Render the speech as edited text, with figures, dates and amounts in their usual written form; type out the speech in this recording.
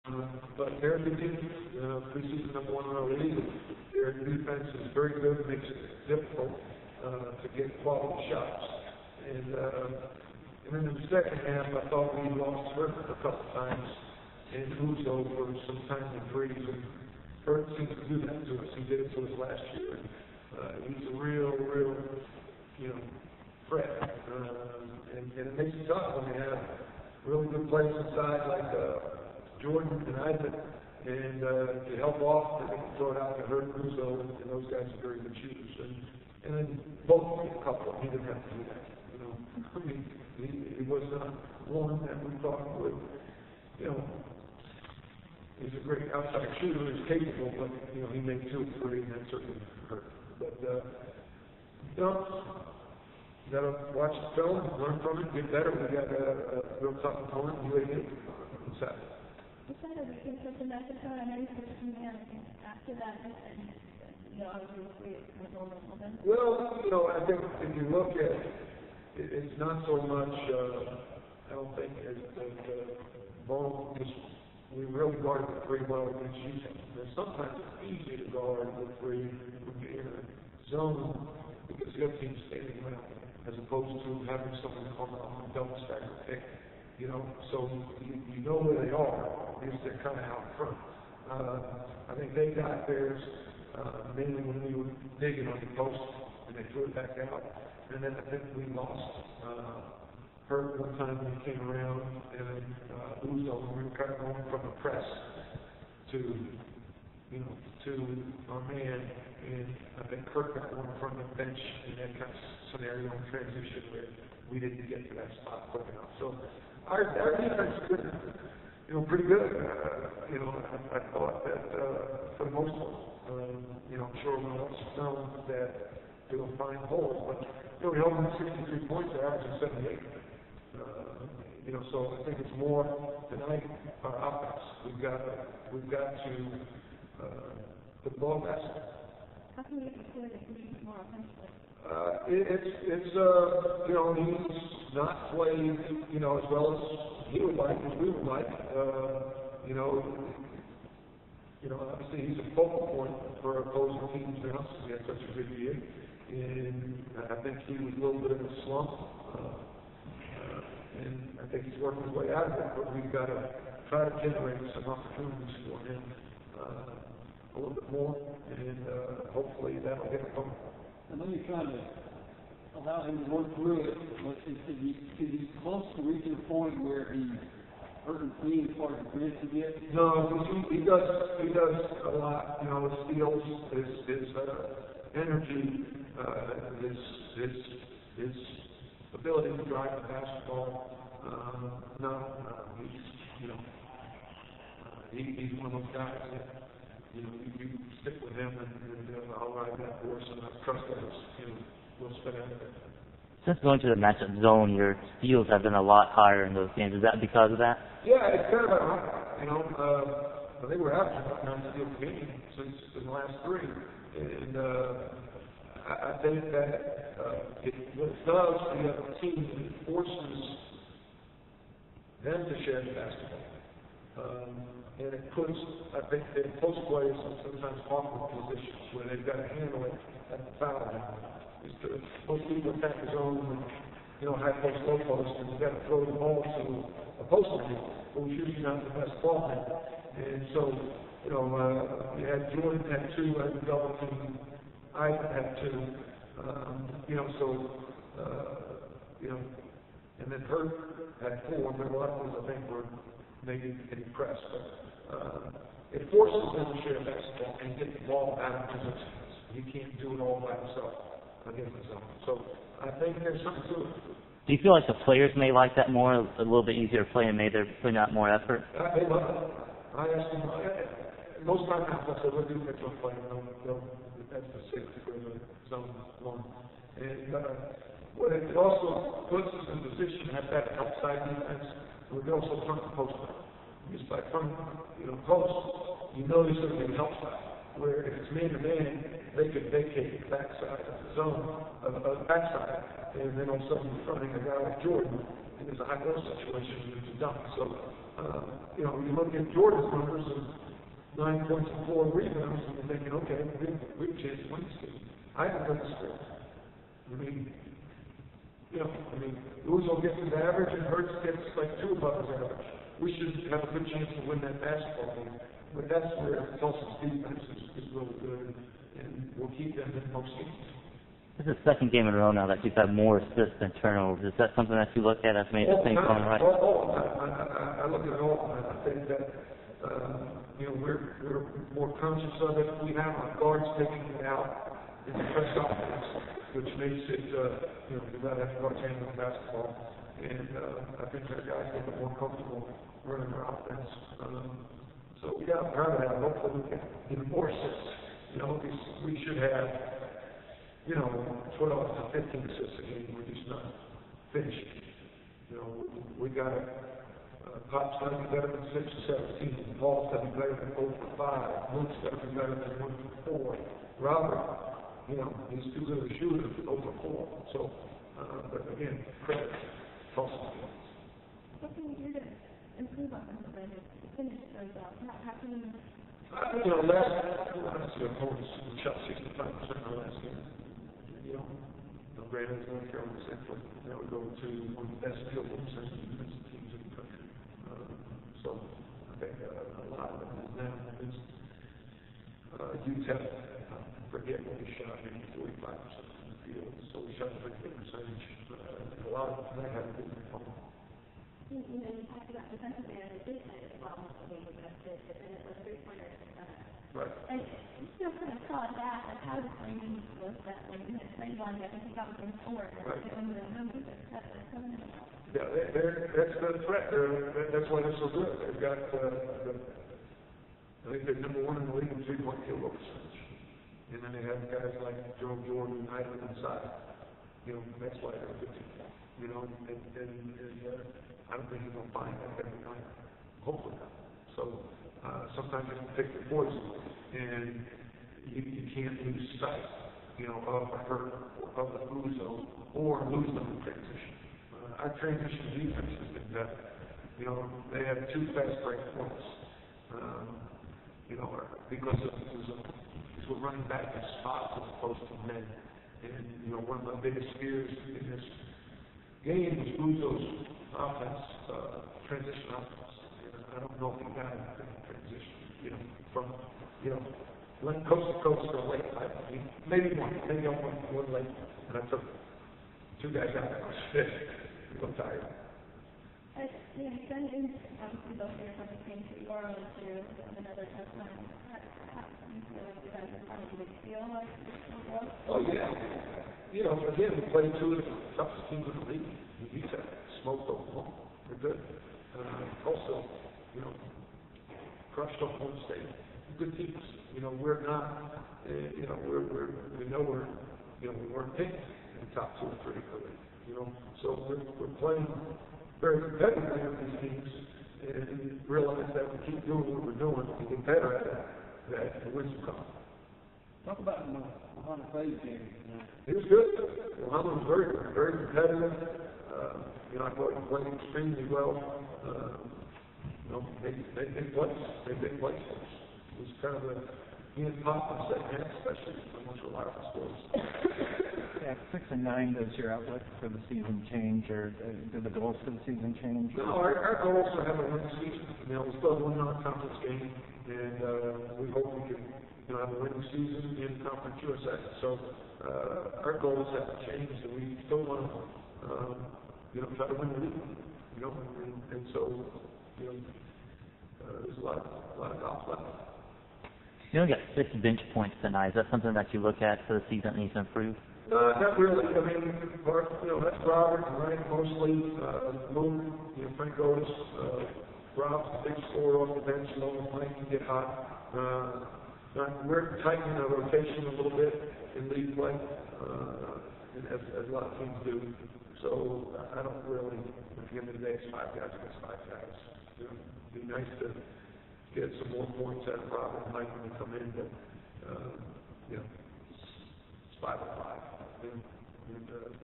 But they're the team, preseason number one in our league. Their defense is very good, makes it difficult to get quality shots. And then in the second half, I thought we lost Hurt a couple times, and Uzo for some time in threes. And Hurt seems to do that to us. He did it to us last year. He's a real, threat. And it makes it tough when you have really good players inside like Jordan and Isaac, and to help off, they can throw it out to Hurt Uzo, and those guys are very good shooters. And then both a couple, he didn't have to do that. I mean, he was not one that we thought would, he's a great outside shooter, he's capable, but, he made 2 or 3, and that certainly hurt. But, you got to watch the film, learn from it, get better. We got a real tough opponent, UAB. What's that? Was that a weakness of the Mexico? I know you said something after that, and obviously it was a little bit. Well, I think if you look at it, it's not so much, I don't think, as ball, we really guard the 3 well against Utah. And sometimes it's easy to guard the 3 when you're in a zone because the other team's standing around, as opposed to having someone on a double stack or pick. So you know where they are, because they're kind of out front. I think they got theirs mainly when we were digging on the post, and they threw it back out. And then I think we lost Hurt one time when he came around, and then Uzo, we were kind of going from a press to our man, and I think Kirk got one from the bench in that kind of scenario in transition where we didn't get to that spot quick enough. So our defense is good, pretty good. I thought that for the most part, I'm sure we'll also know that they'll find holes, but we held them 63 points, they're averaging 78. So I think it's more tonight our offense. We've got to put the ball back. How can we get the player to be more offensively? It's he's not playing, as well as he would like, as we would like. Obviously he's a focal point for opposing teams now, since he had such a good year. And I think he was a little bit of a slump. And I think he's working his way out of it, but we've got to try to generate some opportunities for him a little bit more, and hopefully that'll get him home. I know you're trying to allow him to work through it, but is he close to reaching a point where he's hurting clean as far as the grid to get? No, he does a lot. His steals, his energy, his ability to drive the basketball. He's one of those guys that you stick with him, and I'll ride that horse, and I trust that we'll spin out of it. Since going to the matchup zone, your steals have been a lot higher in those games. Is that because of that? Yeah, it's kind of I think we're averaging about 9 steals a game since the last 3, and I think that what it does for the other team, it forces them to share the basketball. And it puts, I think, the post players in sometimes awkward positions where they've got to handle it at the foul line. Most people attack the zone and, high post, low post, and you've got to throw the ball to a post man who's usually not the best ball man. And so, you had Jordan had 2, I had double team, I had 2, and then Hurt had 4, but a lot of those I think were maybe getting pressed. But it forces them to share basketball and get the ball out of positions. You can't do it all by yourself against the zone. So I think there's something to it. Do you feel like the players may like that more, a little bit easier to play, and maybe they're putting out more effort? They love it. I asked them, most times I said, what do you think they'll play? That's the 6th for the zone 1. And what it also puts us in a position to have that outside defense. We can also turn the post up. Just by turning, post, there's going to be an outside. Where if it's man-to-man, they could vacate the backside of the zone, of the backside, and then all of a sudden you're running a guy like Jordan, and there's a high low situation, and there's a dump. So, you know, you look at Jordan's numbers of 9 points and 4 rebounds, and you're thinking, okay, we have a chance to win this game. I haven't done this score. I mean, you know, Uzo gets his average, and Hurts gets like 2 above his average. We should have a good chance to win that basketball game. But that's where Tulsa's defense is really good, and we'll keep them in most games. This is the second game in a row now that you've had more assists than turnovers. Is that something that you look at as maybe things going right? I look at it all, and I think that, you know, we're more conscious of it. We have our guards taking it out in the press offense, which makes it, you know, you got to have guards handling the basketball. And I think our guys get more comfortable running their offense. So we got to proud of that. Hopefully we can get more assists. You know, we should have, you know, 12 to 15 assists a game. We're just not finished. You know, we got to, Pop's got to be better than 6 or 17. Paul's got to be better than 0 for 5. Luke's got to be better than 1 for 4. Robert, you know, he's too good a shooter for 0 for 4. So, but again, credit. Tulsa. What can we do to improve on this and finish those out? How can we... You know, last year, we shot 65% our last game. You know, granted, it's North Carolina Central. Now we go to one of the best field goal percentage teams in the country. So I think a lot of it is now UTEP, forget what we shot, maybe 45% from the field. So we shot a pretty good percentage. A lot of that had to do with home. You know, you talked about defensive end, it did say as well, I mean, with that, and it was 3-pointer. Right. And you still kind of saw that, like how the framing was that when you had framed on you, I think that was in 4, right. And the numbers that are coming in. Yeah, that's the threat. That's why they're so good. They've got, I think they're number 1 in the league in 3-point field goal percentage. And then they have guys like Joe Jordan and Hyland inside. You know, that's why they're a good team. You know, and I don't think you're going to find that every night. Hopefully not. So sometimes you have to pick your poison, and you can't lose sight, you know, of the Uzo or lose them in transition. Our transition defense has been better. You know, they have 2 fast break points. You know, because of Uzo. So we're running back in spots as opposed to men. And, you know, one of my biggest fears in this game was Uzo's offense, transition offense. I don't know if he got it in transition, you know, from, you know, went coast to coast or late. Maybe one late, and I took 2 guys out there. I was sick. I'm tired. Yeah, then obviously both your companies came to Laurel and to another touchdown. How do you feel like you guys are trying to feel like this? Oh, yeah. You know, again, we played 2 of the toughest teams in the league. We beat that, smoked Oklahoma. They're good. Also, you know, crushed Oklahoma State. Good teams. You know, we're not, you know, we know we're, you know, we weren't picked in the top 2 or 3 of the league. You know, so we're playing very competitively with these teams and realize that we keep doing what we're doing and get better at it, that the wins will come. Talk about Muhammad Clay's game. He was good. Muhammad was very, very competitive. You know, I thought he played extremely well. You know, they big plays. They big plays for us. It was kind of he had pop in the second half, especially when we relied on scores. Yeah, 6 and 9, does your outlook for the season change, or do the goals for the season change? No, our goal is to have a winning season. You know, we still have 1 non-conference game, and we hope we can, you know, have a winning season in Conference USA. So our goals haven't changed, and we still want to, you know, try to win the league. You know, and so, you know, there's a lot of golf left. You only got 6 bench points tonight. Is that something that you look at for the season that needs to improve? Not really. I mean, you know, that's Robert and Ryan mostly. Luke, you know, Frank Otis. Rob's a big scorer off the bench, low and playing can get hot. We're tightening our rotation a little bit in league play, as a lot of teams do. So I don't really, at the end of the day, it's 5 guys against 5 guys. You know, it'd be nice to get some more points out of Robert and Mike when they come in, but, you know, it's 5 on 5. And